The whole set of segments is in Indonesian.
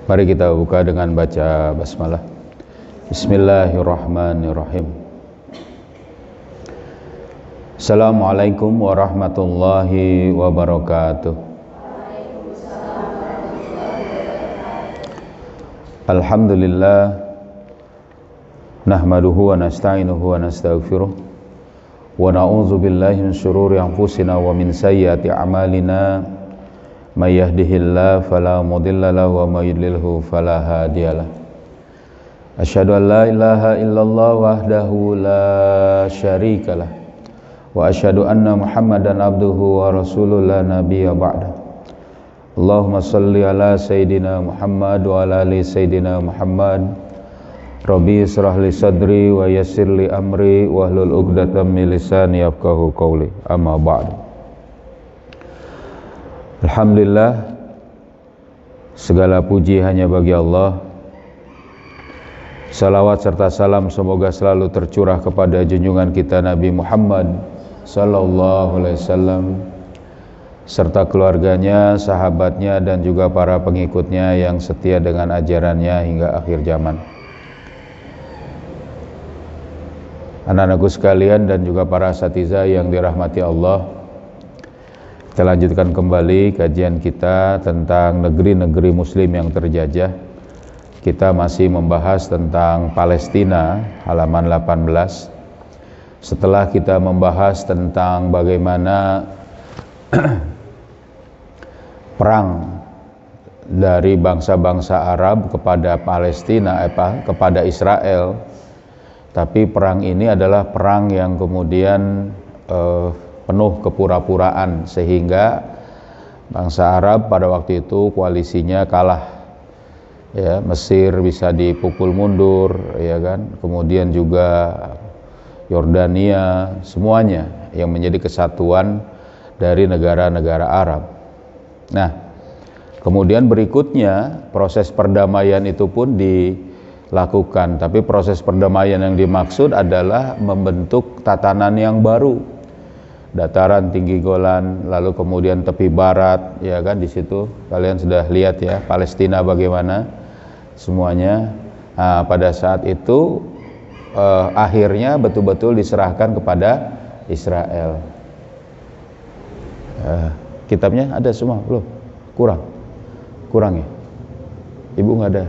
Mari kita buka dengan baca basmalah. Bismillahirrahmanirrahim. Assalamualaikum warahmatullahi wabarakatuh. Alhamdulillah, nahmaduhu wa nasta'inuhu wa nastaghfiruh wa na'udzu billahi min syururi anfusina wa min sayyiati a'malina. May yahdihillahu fala mudilla lahu wa may yudlilhu fala hadiyalah. Asyhadu an la ilaha illallah wahdahu la syarikalah wa asyhadu anna Muhammadan abduhu wa rasuluhu la nabiyya ba'da. Allahumma shalli ala sayidina Muhammad wa ala ali sayidina Muhammad. Rabbi israh li sadri wa yassir li amri wahlul 'uqdatam min lisani yafqahu qawli. Amma ba'du. Alhamdulillah, segala puji hanya bagi Allah. Salawat serta salam semoga selalu tercurah kepada junjungan kita Nabi Muhammad sallallahu alaihi wasallam serta keluarganya, sahabatnya dan juga para pengikutnya yang setia dengan ajarannya hingga akhir zaman. Anak-anakku sekalian dan juga para asatidzah yang dirahmati Allah, kita lanjutkan kembali kajian kita tentang negeri-negeri muslim yang terjajah. Kita masih membahas tentang Palestina, halaman 18. Setelah kita membahas tentang bagaimana perang dari bangsa-bangsa Arab kepada Palestina, kepada Israel. Tapi perang ini adalah perang yang kemudian penuh kepura-puraan sehingga bangsa Arab pada waktu itu koalisinya kalah. Ya, Mesir bisa dipukul mundur, ya kan? Kemudian juga Yordania, semuanya yang menjadi kesatuan dari negara-negara Arab. Nah, kemudian berikutnya proses perdamaian itu pun dilakukan, tapi proses perdamaian yang dimaksud adalah membentuk tatanan yang baru. Dataran tinggi Golan, lalu kemudian tepi barat, ya kan, di situ kalian sudah lihat ya Palestina bagaimana semuanya. Nah, pada saat itu akhirnya betul-betul diserahkan kepada Israel. Kitabnya ada semua belum? Kurang ya? Ibu nggak ada?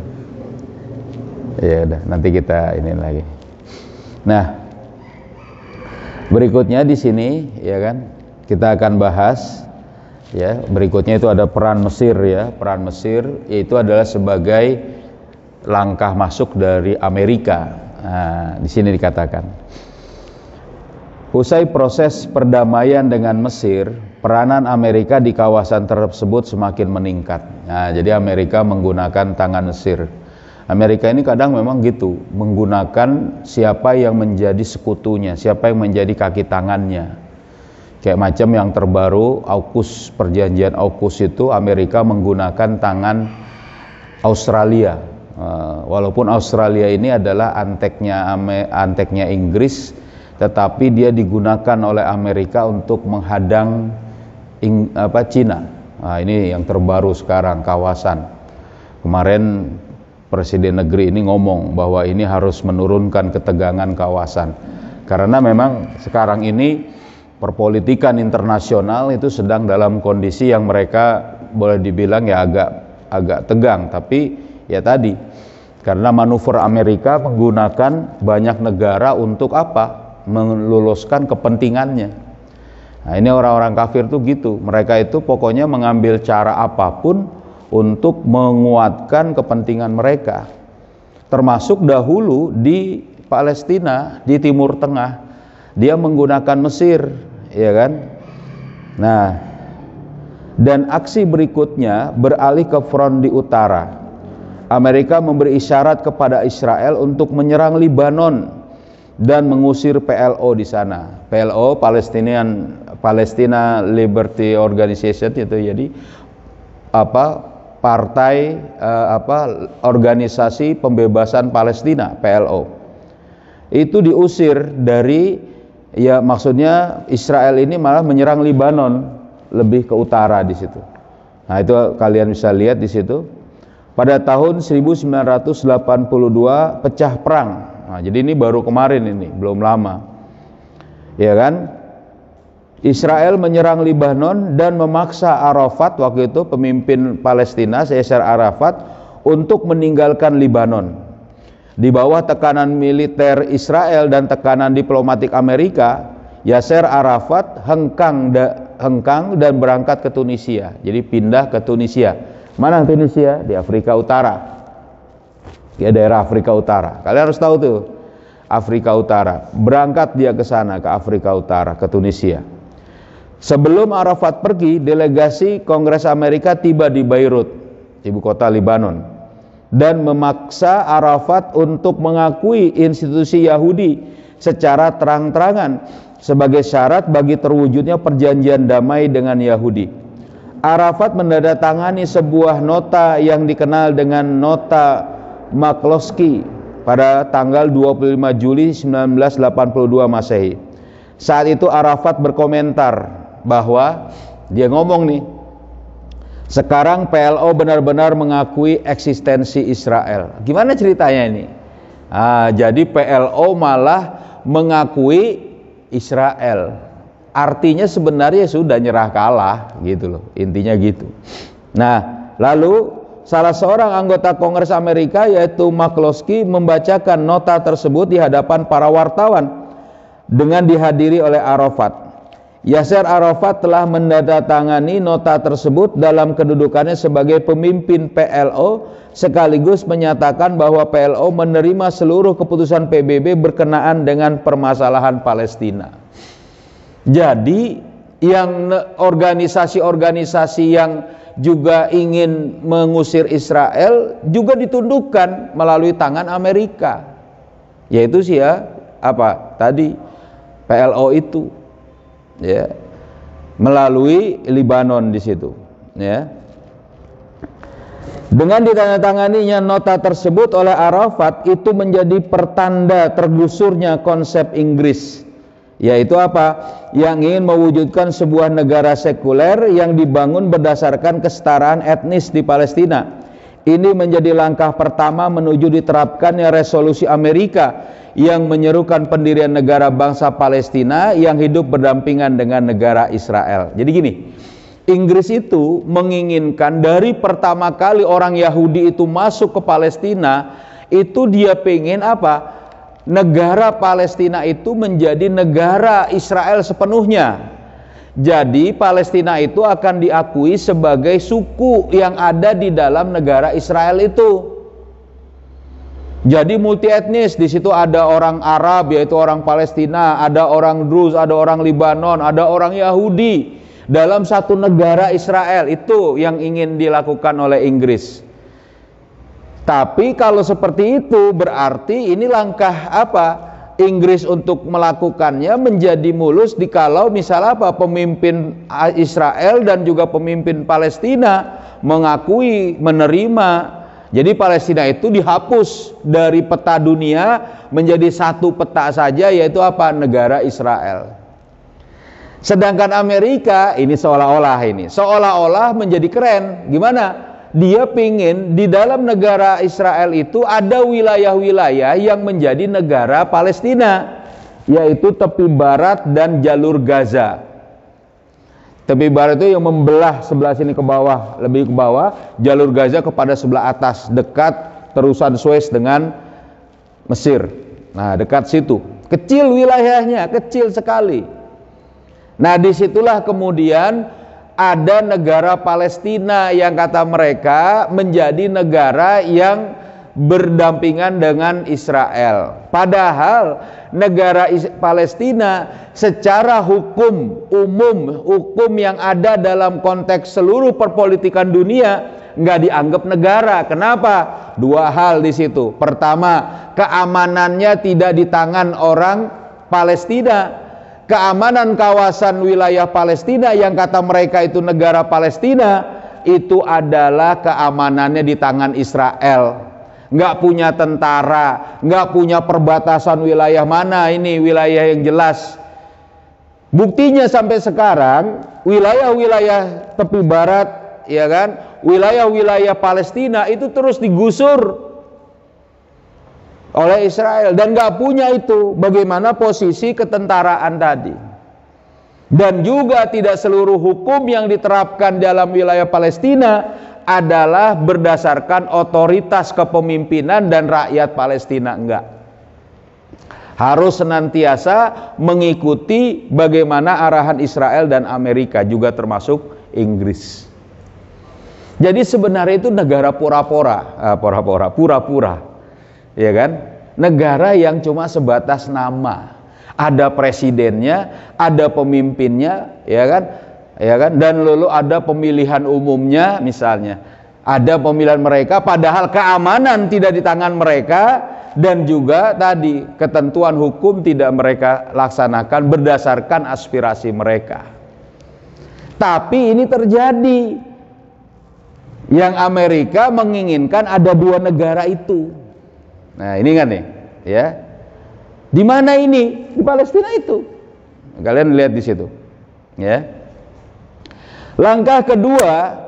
Ya udah, nanti kita ini lagi. Nah, berikutnya di sini ya kan kita akan bahas ya, berikutnya itu ada peran Mesir ya. Peran Mesir yaitu adalah sebagai langkah masuk dari Amerika. Nah, di sini dikatakan usai proses perdamaian dengan Mesir, peranan Amerika di kawasan tersebut semakin meningkat. Nah, jadi Amerika menggunakan tangan Mesir. Amerika ini kadang memang gitu, menggunakan siapa yang menjadi sekutunya, siapa yang menjadi kaki tangannya. Kayak macam yang terbaru AUKUS, perjanjian AUKUS itu Amerika menggunakan tangan Australia. Walaupun Australia ini adalah anteknya Inggris, tetapi dia digunakan oleh Amerika untuk menghadang Cina. Nah, ini yang terbaru sekarang kawasan. Kemarin Presiden negeri ini ngomong bahwa ini harus menurunkan ketegangan kawasan, karena memang sekarang ini perpolitikan internasional itu sedang dalam kondisi yang mereka boleh dibilang ya agak tegang. Tapi ya tadi, karena manuver Amerika menggunakan banyak negara untuk apa? Meluluskan kepentingannya. Nah, ini orang-orang kafir tuh gitu, mereka itu pokoknya mengambil cara apapun untuk menguatkan kepentingan mereka, termasuk dahulu di Palestina, di Timur Tengah, dia menggunakan Mesir, ya kan? Nah, dan aksi berikutnya beralih ke front di utara. Amerika memberi isyarat kepada Israel untuk menyerang Lebanon dan mengusir PLO di sana. PLO, Palestina Liberty Organization itu jadi partai organisasi pembebasan Palestina, PLO. Itu diusir dari, ya maksudnya Israel ini malah menyerang Lebanon, lebih ke utara di situ. Nah, itu kalian bisa lihat di situ. pada tahun 1982 pecah perang. Nah, jadi ini baru kemarin, ini belum lama, ya kan? Israel menyerang Lebanon dan memaksa Arafat, waktu itu pemimpin Palestina, Yasser Arafat, untuk meninggalkan Lebanon. Di bawah tekanan militer Israel dan tekanan diplomatik Amerika, Yasser Arafat hengkang dan berangkat ke Tunisia. Jadi pindah ke Tunisia. Mana Tunisia? Di Afrika Utara. Ya, daerah Afrika Utara. Kalian harus tahu tuh, Afrika Utara. Berangkat dia ke sana, ke Afrika Utara, ke Tunisia. Sebelum Arafat pergi, delegasi Kongres Amerika tiba di Beirut, ibu kota Lebanon, dan memaksa Arafat untuk mengakui institusi Yahudi secara terang-terangan sebagai syarat bagi terwujudnya perjanjian damai dengan Yahudi. Arafat menandatangani sebuah nota yang dikenal dengan Nota McCloskey pada tanggal 25 Juli 1982 Masehi. Saat itu Arafat berkomentar bahwa dia ngomong nih, sekarang PLO benar-benar mengakui eksistensi Israel. Gimana ceritanya ini? Jadi PLO malah mengakui Israel. Artinya sebenarnya sudah nyerah kalah gitu loh, intinya gitu. Nah, lalu salah seorang anggota Kongres Amerika yaitu McCloskey membacakan nota tersebut di hadapan para wartawan dengan dihadiri oleh Arafat. Yasser Arafat telah menandatangani nota tersebut dalam kedudukannya sebagai pemimpin PLO, sekaligus menyatakan bahwa PLO menerima seluruh keputusan PBB berkenaan dengan permasalahan Palestina. Jadi yang organisasi-organisasi yang juga ingin mengusir Israel juga ditundukkan melalui tangan Amerika, yaitu tadi PLO itu, ya, melalui Lebanon di situ, ya. Dengan ditandatanganinya nota tersebut oleh Arafat, itu menjadi pertanda tergusurnya konsep Inggris, yaitu yang ingin mewujudkan sebuah negara sekuler yang dibangun berdasarkan kesetaraan etnis di Palestina. Ini menjadi langkah pertama menuju diterapkannya resolusi Amerika yang menyerukan pendirian negara bangsa Palestina yang hidup berdampingan dengan negara Israel. Jadi gini, Inggris itu menginginkan dari pertama kali orang Yahudi itu masuk ke Palestina, itu dia pengen negara Palestina itu menjadi negara Israel sepenuhnya. Jadi Palestina itu akan diakui sebagai suku yang ada di dalam negara Israel itu. Jadi multi etnis, di situ ada orang Arab yaitu orang Palestina, ada orang Druz, ada orang Lebanon, ada orang Yahudi dalam satu negara Israel. Itu yang ingin dilakukan oleh Inggris. Tapi kalau seperti itu berarti ini langkah Inggris untuk melakukannya menjadi mulus dikalau misalnya pemimpin Israel dan juga pemimpin Palestina mengakui, menerima. Jadi Palestina itu dihapus dari peta dunia menjadi satu peta saja, yaitu negara Israel. Sedangkan Amerika ini seolah-olah menjadi keren. Gimana? Dia pingin di dalam negara Israel itu ada wilayah-wilayah yang menjadi negara Palestina, yaitu tepi barat dan jalur Gaza. Tepi barat itu yang membelah sebelah sini ke bawah, lebih ke bawah, jalur Gaza kepada sebelah atas, dekat terusan Suez dengan Mesir. Nah, dekat situ. Kecil wilayahnya, kecil sekali. Nah, disitulah kemudian ada negara Palestina yang kata mereka menjadi negara yang berdampingan dengan Israel. Padahal negara Palestina secara hukum umum, hukum yang ada dalam konteks seluruh perpolitikan dunia, nggak dianggap negara. Kenapa? Dua hal di situ. Pertama, keamanannya tidak di tangan orang Palestina. Keamanan kawasan wilayah Palestina yang kata mereka itu negara Palestina, itu adalah keamanannya di tangan Israel. Nggak punya tentara, nggak punya perbatasan wilayah mana ini wilayah yang jelas. Buktinya sampai sekarang wilayah-wilayah tepi barat, ya kan, wilayah-wilayah Palestina itu terus digusur oleh Israel dan nggak punya itu bagaimana posisi ketentaraan tadi. Dan juga tidak seluruh hukum yang diterapkan dalam wilayah Palestina adalah berdasarkan otoritas kepemimpinan dan rakyat Palestina, enggak. Harus senantiasa mengikuti bagaimana arahan Israel dan Amerika, juga termasuk Inggris. Jadi sebenarnya itu negara pura-pura, ya kan? Negara yang cuma sebatas nama. Ada presidennya, ada pemimpinnya, ya kan? Ya kan? Dan lalu ada pemilihan umumnya misalnya. Ada pemilihan mereka, padahal keamanan tidak di tangan mereka, dan juga tadi ketentuan hukum tidak mereka laksanakan berdasarkan aspirasi mereka. Tapi ini terjadi. Yang Amerika menginginkan ada dua negara itu. Nah, ini kan nih, ya. Di mana ini? Di Palestina itu. Kalian lihat di situ. Ya. Langkah kedua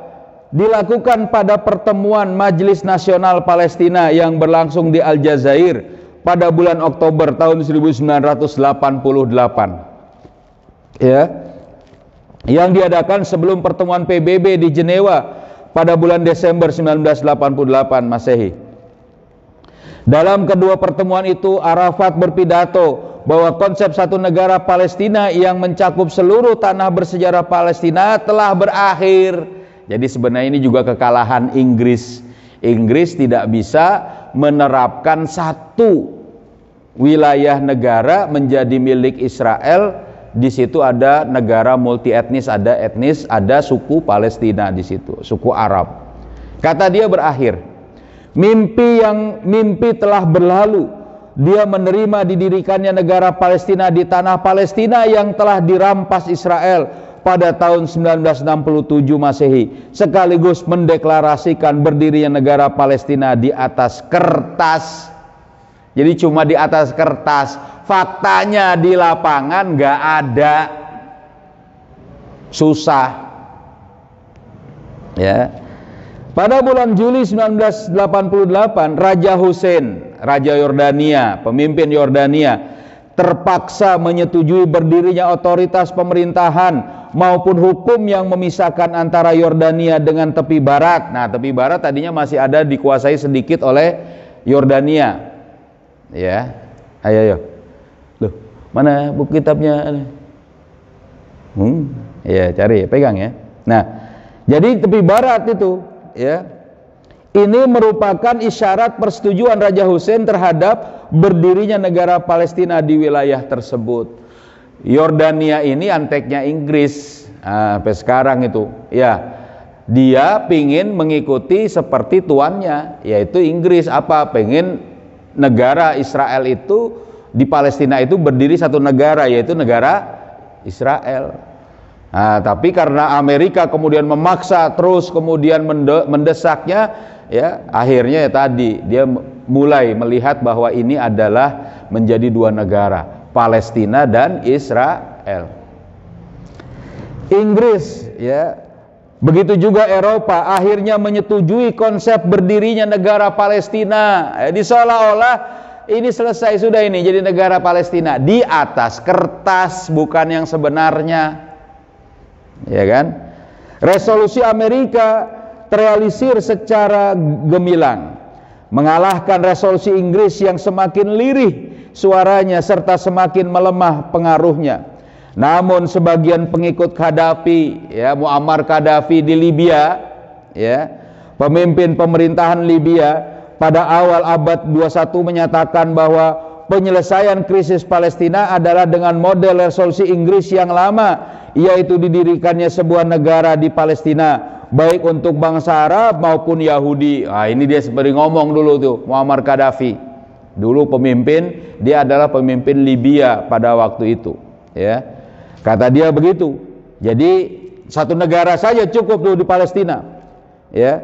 dilakukan pada pertemuan Majelis Nasional Palestina yang berlangsung di Aljazair pada bulan Oktober tahun 1988. Ya. Yang diadakan sebelum pertemuan PBB di Jenewa pada bulan Desember 1988 Masehi. Dalam kedua pertemuan itu, Arafat berpidato bahwa konsep satu negara Palestina yang mencakup seluruh tanah bersejarah Palestina telah berakhir. Jadi sebenarnya ini juga kekalahan Inggris. Inggris tidak bisa menerapkan satu wilayah negara menjadi milik Israel. Di situ ada negara multi etnis, ada suku Palestina di situ, suku Arab. Kata dia berakhir. Mimpi telah berlalu. Dia menerima didirikannya negara Palestina di tanah Palestina yang telah dirampas Israel pada tahun 1967 Masehi, sekaligus mendeklarasikan berdirinya negara Palestina di atas kertas. Jadi cuma di atas kertas, faktanya di lapangan nggak ada. Susah. Ya. Pada bulan Juli 1988, Raja Hussein, Raja Yordania, pemimpin Yordania, terpaksa menyetujui berdirinya otoritas pemerintahan maupun hukum yang memisahkan antara Yordania dengan tepi barat. Nah, tepi barat tadinya masih ada dikuasai sedikit oleh Yordania. Ya, ayo. Loh, mana buku kitabnya? Ya, cari, pegang ya. Nah, jadi tepi barat itu, ya, ini merupakan isyarat persetujuan Raja Hussein terhadap berdirinya negara Palestina di wilayah tersebut. Yordania ini anteknya Inggris, sampai sekarang itu, ya. Dia pingin mengikuti seperti tuannya, yaitu Inggris. Apa? Pengen negara Israel itu di Palestina itu berdiri satu negara, yaitu negara Israel. Nah, tapi karena Amerika kemudian memaksa terus kemudian mendesaknya, ya akhirnya ya tadi dia mulai melihat bahwa ini adalah menjadi dua negara, Palestina dan Israel. Inggris, ya, begitu juga Eropa akhirnya menyetujui konsep berdirinya negara Palestina. Jadi seolah-olah ini selesai sudah, ini jadi negara Palestina di atas kertas, bukan yang sebenarnya. Ya kan? Resolusi Amerika terrealisir secara gemilang, mengalahkan resolusi Inggris yang semakin lirih suaranya serta semakin melemah pengaruhnya. Namun sebagian pengikut Gaddafi, ya, Muammar Gaddafi di Libya, ya, pemimpin pemerintahan Libya pada awal abad 21 menyatakan bahwa penyelesaian krisis Palestina adalah dengan model resolusi Inggris yang lama, yaitu didirikannya sebuah negara di Palestina, baik untuk bangsa Arab maupun Yahudi. Nah, ini dia seperti ngomong dulu tuh, Muammar Gaddafi. Dulu pemimpin, dia adalah pemimpin Libya pada waktu itu, ya. Kata dia begitu. Jadi satu negara saja cukup tuh di Palestina, ya.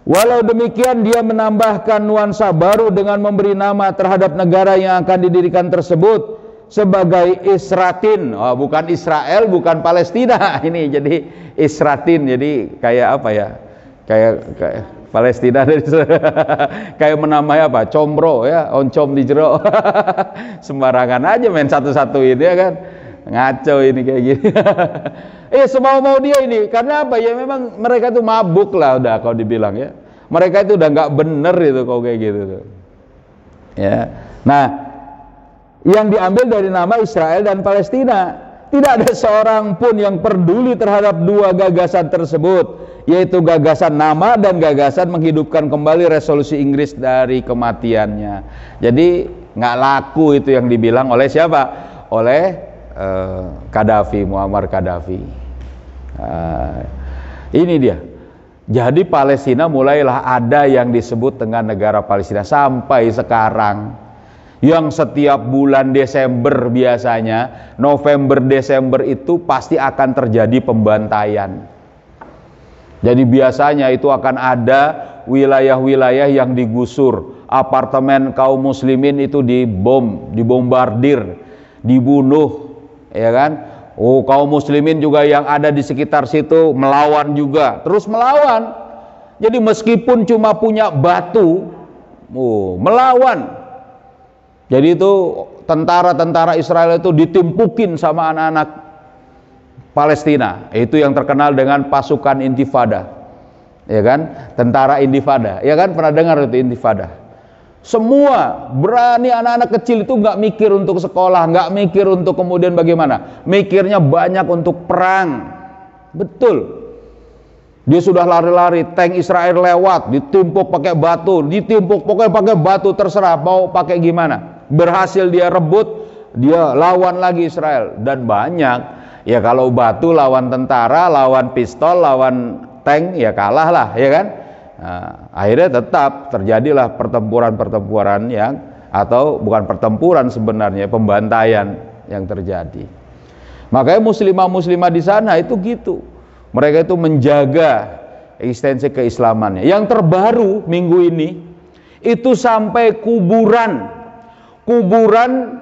Walau demikian dia menambahkan nuansa baru dengan memberi nama terhadap negara yang akan didirikan tersebut sebagai Isratin. Oh, bukan Israel, bukan Palestina. Ini jadi Isratin, jadi kayak apa ya? kayak Palestina dari kayak menamai apa? Combro ya, oncom di jero. Sembarangan aja main satu-satuin ya kan. Ngaco ini kayak gini. Semau-mau dia ini. Karena apa? Ya memang mereka tuh mabuk lah udah kalau dibilang ya. Mereka itu udah nggak bener itu kalau kayak gitu tuh. Ya. Nah, yang diambil dari nama Israel dan Palestina. Tidak ada seorang pun yang peduli terhadap dua gagasan tersebut, yaitu gagasan nama dan gagasan menghidupkan kembali resolusi Inggris dari kematiannya. Jadi nggak laku itu yang dibilang oleh siapa? Oleh Qaddafi, Muammar Qaddafi. Ini dia. Jadi Palestina mulailah ada yang disebut dengan negara Palestina sampai sekarang. Yang setiap bulan Desember biasanya, November Desember itu pasti akan terjadi pembantaian. Jadi biasanya itu akan ada wilayah-wilayah yang digusur, apartemen kaum muslimin itu dibombardir, dibunuh, ya kan? Kaum muslimin juga yang ada di sekitar situ melawan juga, terus melawan. Jadi meskipun cuma punya batu, melawan. Jadi itu tentara-tentara Israel itu ditimpukin sama anak-anak Palestina. Itu yang terkenal dengan pasukan Intifada. Ya kan? Tentara Intifada. Ya kan? Pernah dengar itu Intifada? Semua berani anak-anak kecil itu nggak mikir untuk sekolah, nggak mikir untuk kemudian bagaimana. Mikirnya banyak untuk perang. Betul. Dia sudah lari-lari, tank Israel lewat, ditimpuk pakai batu, ditimpuk pokoknya pakai batu, terserah mau pakai gimana. Berhasil dia rebut, dia lawan lagi Israel. Dan banyak, ya kalau batu lawan tentara, lawan pistol, lawan tank, ya kalah lah, ya kan? Nah, akhirnya tetap terjadilah pertempuran-pertempuran yang, atau bukan pertempuran sebenarnya, pembantaian yang terjadi. Makanya muslimah-muslimah di sana itu gitu. Mereka itu menjaga eksistensi keislamannya. Yang terbaru minggu ini itu sampai kuburan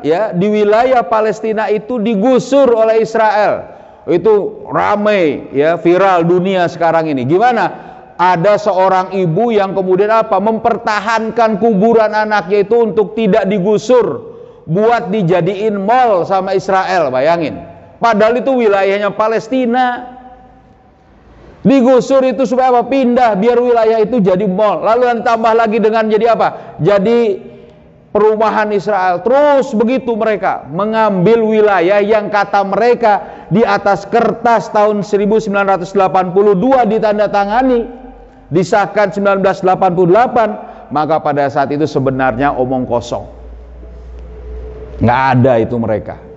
ya di wilayah Palestina itu digusur oleh Israel. Itu ramai ya, viral dunia sekarang ini. Gimana? Ada seorang ibu yang kemudian apa? Mempertahankan kuburan anaknya itu untuk tidak digusur, buat dijadiin mall sama Israel, bayangin. Padahal itu wilayahnya Palestina. Digusur itu supaya apa? Pindah biar wilayah itu jadi mall. Lalu ditambah lagi dengan jadi apa? Jadi perumahan Israel. Terus begitu mereka mengambil wilayah yang kata mereka di atas kertas tahun 1982 ditandatangani, disahkan 1988, maka pada saat itu sebenarnya omong kosong. Nggak ada itu mereka.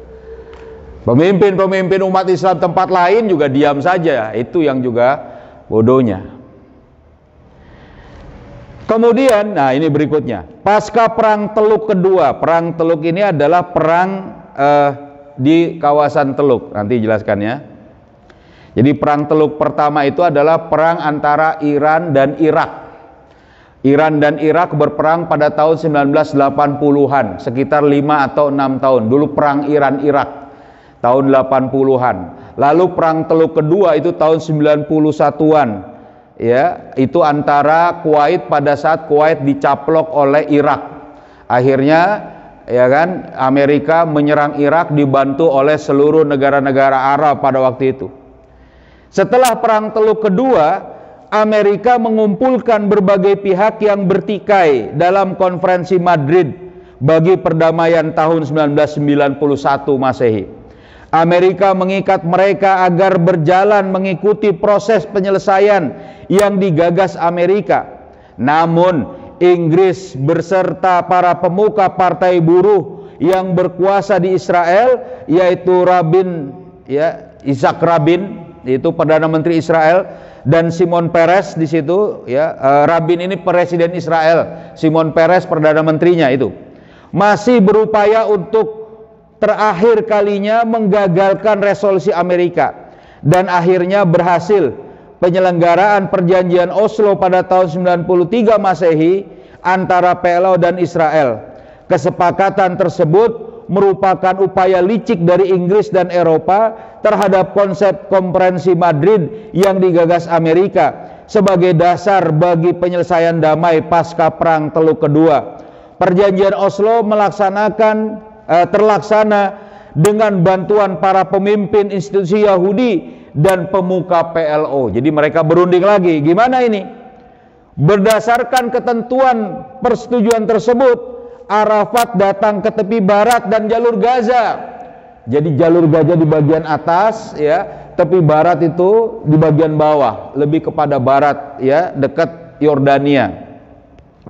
Pemimpin-pemimpin umat Islam tempat lain juga diam saja. Itu yang juga bodohnya. Kemudian, nah ini berikutnya. Pasca Perang Teluk kedua. Perang Teluk ini adalah perang di kawasan Teluk. Nanti jelaskan ya. Jadi Perang Teluk pertama itu adalah perang antara Iran dan Irak. Iran dan Irak berperang pada tahun 1980-an. Sekitar 5 atau 6 tahun. Dulu perang Iran-Irak. Tahun 80-an. Lalu Perang Teluk kedua itu tahun 91-an. Ya, itu antara Kuwait pada saat Kuwait dicaplok oleh Irak. Akhirnya ya kan, Amerika menyerang Irak dibantu oleh seluruh negara-negara Arab pada waktu itu. Setelah Perang Teluk kedua, Amerika mengumpulkan berbagai pihak yang bertikai dalam konferensi Madrid bagi perdamaian tahun 1991 Masehi. Amerika mengikat mereka agar berjalan mengikuti proses penyelesaian yang digagas Amerika. Namun Inggris berserta para pemuka partai buruh yang berkuasa di Israel, yaitu Isaac Rabin, itu Perdana Menteri Israel, dan Shimon Peres di situ ya. Rabin ini presiden Israel, Shimon Peres perdana menterinya itu. Masih berupaya untuk terakhir kalinya menggagalkan resolusi Amerika, dan akhirnya berhasil penyelenggaraan perjanjian Oslo pada tahun 93 Masehi antara PLO dan Israel. Kesepakatan tersebut merupakan upaya licik dari Inggris dan Eropa terhadap konsep konferensi Madrid yang digagas Amerika, sebagai dasar bagi penyelesaian damai pasca Perang Teluk Kedua. Perjanjian Oslo terlaksana dengan bantuan para pemimpin institusi Yahudi dan pemuka PLO. Jadi mereka berunding lagi. Gimana ini? Berdasarkan ketentuan persetujuan tersebut, Arafat datang ke tepi barat dan jalur Gaza. Jadi jalur Gaza di bagian atas, ya, tepi barat itu di bagian bawah, lebih kepada barat, ya, dekat Yordania.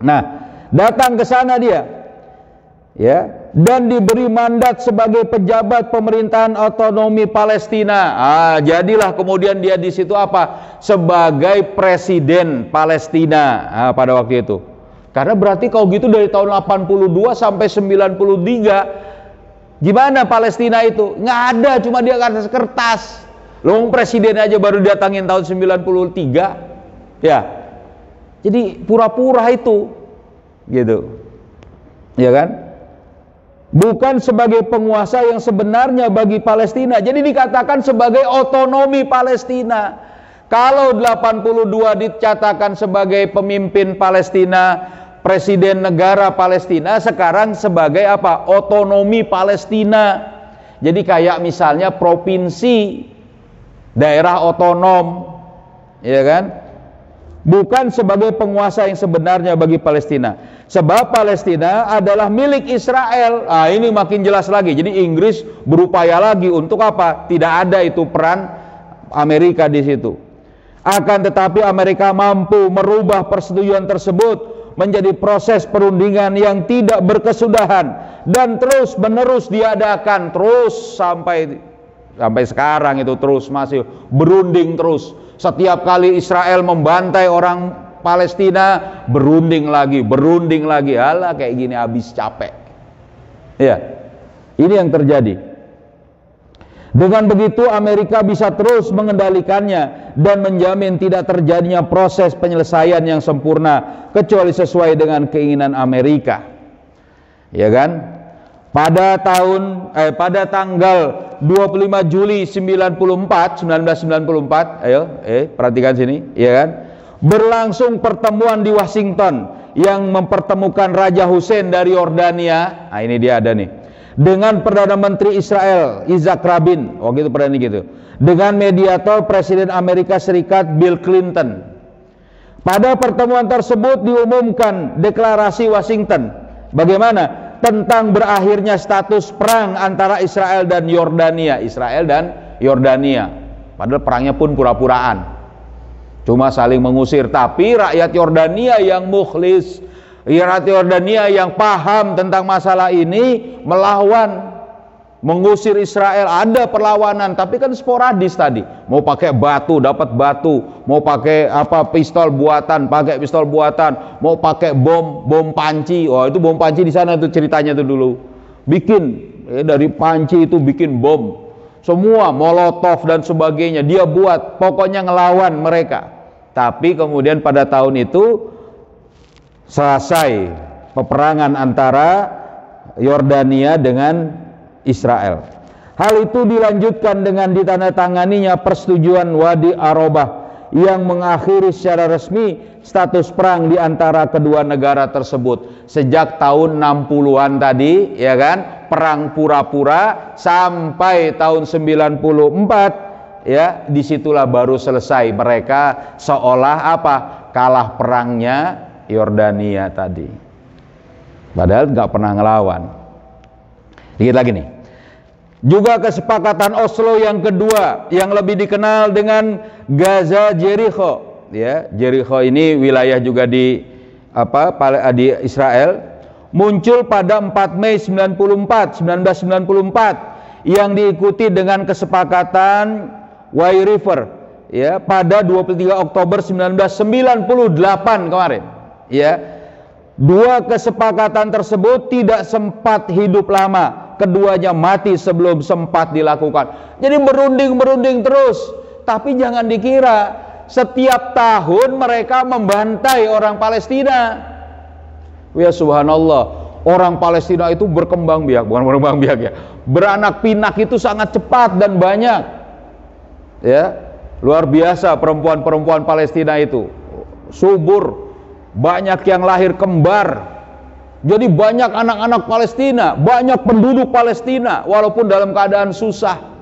Nah, datang ke sana dia, ya, dan diberi mandat sebagai pejabat pemerintahan otonomi Palestina. Jadilah kemudian dia di situ apa? Sebagai presiden Palestina pada waktu itu. Karena berarti kalau gitu dari tahun 82 sampai 93, gimana Palestina itu? Nggak ada, cuma dia atas kertas. Loh, presiden aja baru datangin tahun 93, ya. Jadi pura-pura itu, gitu, ya kan? Bukan sebagai penguasa yang sebenarnya bagi Palestina. Jadi dikatakan sebagai otonomi Palestina. Kalau 82 dicatakan sebagai pemimpin Palestina, presiden negara Palestina, sekarang sebagai apa? Otonomi Palestina. Jadi kayak misalnya provinsi, daerah otonom, ya kan? Bukan sebagai penguasa yang sebenarnya bagi Palestina. Sebab Palestina adalah milik Israel. Ini makin jelas lagi. Jadi Inggris berupaya lagi untuk apa? Tidak ada itu peran Amerika di situ. Akan tetapi Amerika mampu merubah persetujuan tersebut menjadi proses perundingan yang tidak berkesudahan dan terus menerus diadakan terus sampai sekarang, itu terus masih berunding terus. Setiap kali Israel membantai orang Palestina, berunding lagi. Alah, kayak gini habis capek. Ya, ini yang terjadi. Dengan begitu Amerika bisa terus mengendalikannya dan menjamin tidak terjadinya proses penyelesaian yang sempurna kecuali sesuai dengan keinginan Amerika. Ya kan? Pada tanggal 25 Juli 1994, perhatikan sini, ya kan? Berlangsung pertemuan di Washington yang mempertemukan Raja Hussein dari Yordania. Ini dia ada nih. Dengan Perdana Menteri Israel Isaac Rabin, gitu perdana gitu. Dengan mediator Presiden Amerika Serikat Bill Clinton. Pada pertemuan tersebut diumumkan deklarasi Washington. Bagaimana? Tentang berakhirnya status perang antara Israel dan Yordania. Padahal perangnya pun pura-puraan, cuma saling mengusir. Tapi rakyat Yordania yang mukhlis, rakyat Yordania yang paham tentang masalah ini melawan, mengusir Israel. Ada perlawanan, tapi kan sporadis tadi. Mau pakai batu, dapat batu. Mau pakai pistol buatan, pakai pistol buatan. Mau pakai bom panci. Itu bom panci di sana tuh ceritanya tuh dulu. Bikin dari panci itu bikin bom. Semua molotov dan sebagainya dia buat. Pokoknya ngelawan mereka. Tapi kemudian pada tahun itu selesai peperangan antara Yordania dengan Israel. Hal itu dilanjutkan dengan ditandatanganinya persetujuan Wadi Arobah yang mengakhiri secara resmi status perang di antara kedua negara tersebut. Sejak tahun 60-an tadi, ya kan, perang pura-pura sampai tahun 94, ya, disitulah baru selesai. Mereka seolah kalah perangnya Yordania tadi. Padahal nggak pernah ngelawan. Dikit lagi nih. Juga kesepakatan Oslo yang kedua yang lebih dikenal dengan Gaza Jericho, ya. Jericho ini wilayah juga di Israel, muncul pada 4 Mei 1994 yang diikuti dengan kesepakatan Wye River, ya, pada 23 Oktober 1998 kemarin, ya. Dua kesepakatan tersebut tidak sempat hidup lama. Keduanya mati sebelum sempat dilakukan. Jadi berunding terus. Tapi jangan dikira setiap tahun mereka membantai orang Palestina. Ya subhanallah, orang Palestina itu berkembang biak, bukan berkembang biak ya. Beranak pinak itu sangat cepat dan banyak. Ya. Luar biasa perempuan-perempuan Palestina itu. Subur, banyak yang lahir kembar. Jadi banyak anak-anak Palestina, banyak penduduk Palestina walaupun dalam keadaan susah.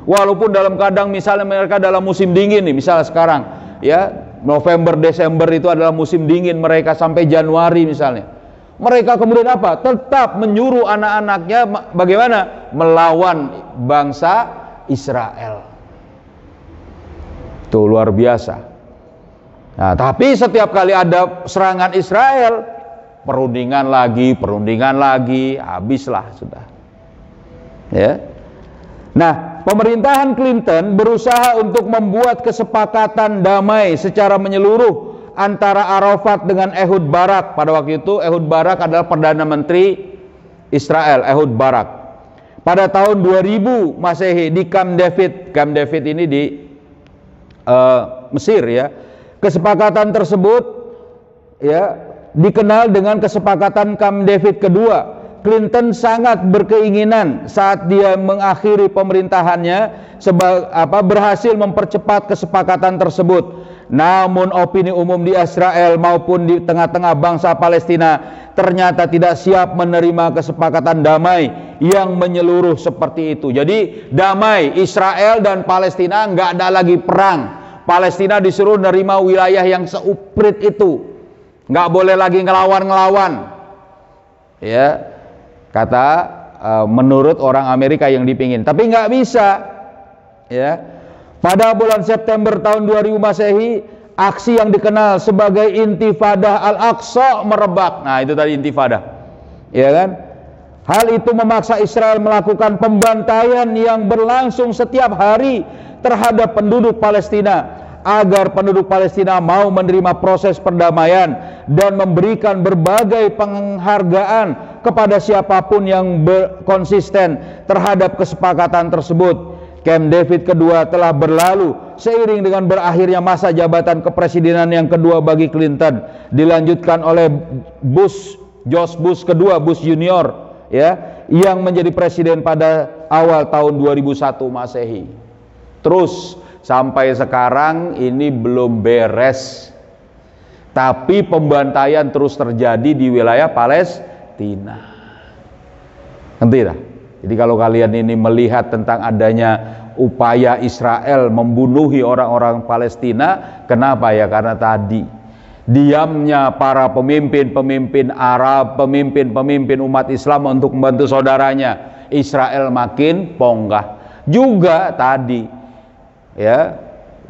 Walaupun dalam keadaan misalnya mereka dalam musim dingin nih, misalnya sekarang ya, November, Desember itu adalah musim dingin mereka sampai Januari misalnya. Mereka kemudian apa? Tetap menyuruh anak-anaknya bagaimana? Melawan bangsa Israel. Itu luar biasa. Nah, tapi setiap kali ada serangan Israel, perundingan lagi, habislah sudah. Ya. Nah, pemerintahan Clinton berusaha untuk membuat kesepakatan damai secara menyeluruh antara Arafat dengan Ehud Barak. Pada waktu itu Ehud Barak adalah Perdana Menteri Israel, Ehud Barak. Pada tahun 2000 Masehi di Camp David. Camp David ini di Mesir ya. Kesepakatan tersebut ya dikenal dengan kesepakatan Camp David kedua. Clinton sangat berkeinginan saat dia mengakhiri pemerintahannya berhasil mempercepat kesepakatan tersebut. Namun opini umum di Israel maupun di tengah-tengah bangsa Palestina ternyata tidak siap menerima kesepakatan damai yang menyeluruh seperti itu. Jadi damai Israel dan Palestina, nggak ada lagi perang. Palestina disuruh menerima wilayah yang seuprit itu, nggak boleh lagi ngelawan-ngelawan. Ya, kata menurut orang Amerika yang dipingin, tapi nggak bisa. Ya, pada bulan September tahun 2000 Masehi, aksi yang dikenal sebagai Intifadah Al-Aqsa merebak. Nah, itu tadi intifadah. Ya kan? Hal itu memaksa Israel melakukan pembantaian yang berlangsung setiap hari terhadap penduduk Palestina agar penduduk Palestina mau menerima proses perdamaian dan memberikan berbagai penghargaan kepada siapapun yang konsisten terhadap kesepakatan tersebut. Camp David kedua telah berlalu seiring dengan berakhirnya masa jabatan kepresidenan yang kedua bagi Clinton, dilanjutkan oleh George Bush kedua, Bush Junior ya, yang menjadi presiden pada awal tahun 2001 Masehi. Terus sampai sekarang ini belum beres, tapi pembantaian terus terjadi di wilayah Palestina. Ngerti tak? Jadi kalau kalian ini melihat tentang adanya upaya Israel membunuhi orang-orang Palestina, kenapa ya? Karena tadi diamnya para pemimpin Arab, pemimpin umat Islam untuk membantu saudaranya, Israel makin ponggah. Juga tadi ya,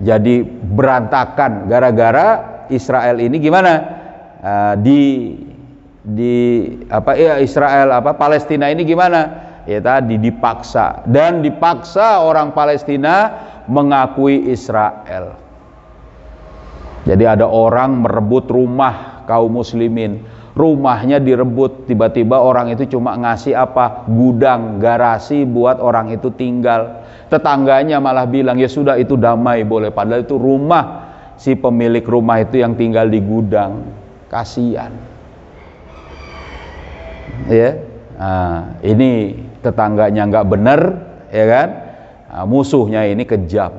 jadi berantakan gara-gara Israel ini gimana? Palestina ini gimana? Ya tadi dipaksa, dan dipaksa orang Palestina mengakui Israel. Jadi ada orang merebut rumah kaum muslimin, rumahnya direbut, tiba-tiba orang itu cuma ngasih apa? Gudang, garasi buat orang itu tinggal. Tetangganya malah bilang ya sudah itu damai boleh, padahal itu rumah si pemilik rumah itu yang tinggal di gudang. Kasihan. Ya. Nah, ini tetangganya nggak benar, ya kan? Nah, musuhnya ini kejam.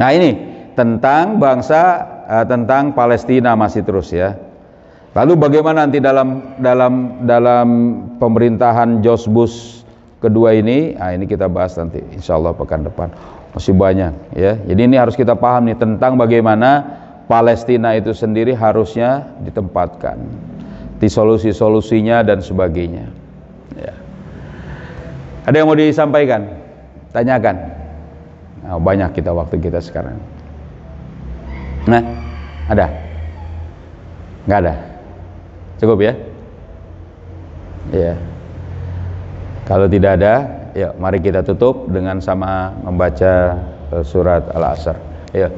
Nah, ini tentang bangsa, tentang Palestina masih terus ya. Lalu bagaimana nanti dalam pemerintahan George Bush kedua ini? Nah, ini kita bahas nanti insya Allah pekan depan. Masih banyak ya. Jadi ini harus kita paham nih tentang bagaimana Palestina itu sendiri harusnya ditempatkan, di solusi-solusinya dan sebagainya. Ya. Ada yang mau disampaikan? Tanyakan. Nah, banyak waktu kita sekarang. Nah, ada? Nggak ada? Cukup ya? Iya. Kalau tidak ada, ya mari kita tutup dengan sama membaca surat Al-Asr. Ya.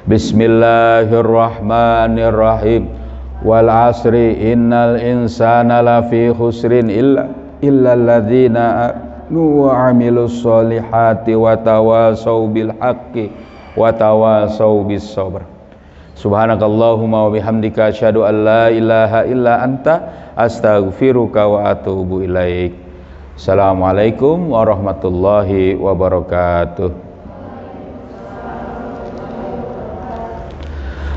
Bismillahirrahmanirrahim. Wal asri innal insana lafi khusrin illa alladzina amanu wa amilus solihati wa tawasau bil haqqi wa tawasau bis sabr. Subhanakallahumma wa bihamdika asyhadu an la ilaha illa anta astaghfiruka wa atubu ilaik. Assalamualaikum warahmatullahi wabarakatuh.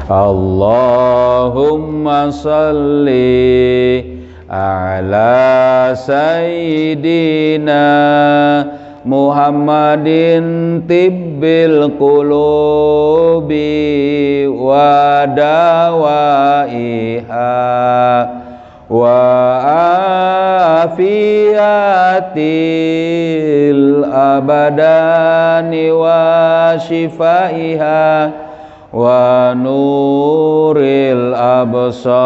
Allahumma salli ala sayyidina Muhammadin tibbil qulubi wa dawaiha wa afiyatil abadani wa shifaiha wa nuril absari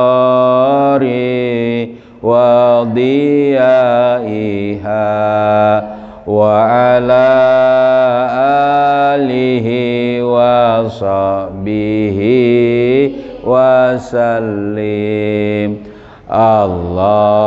wa diyaiha wa ala alihi wa sahbihi wa sallim. Allahumma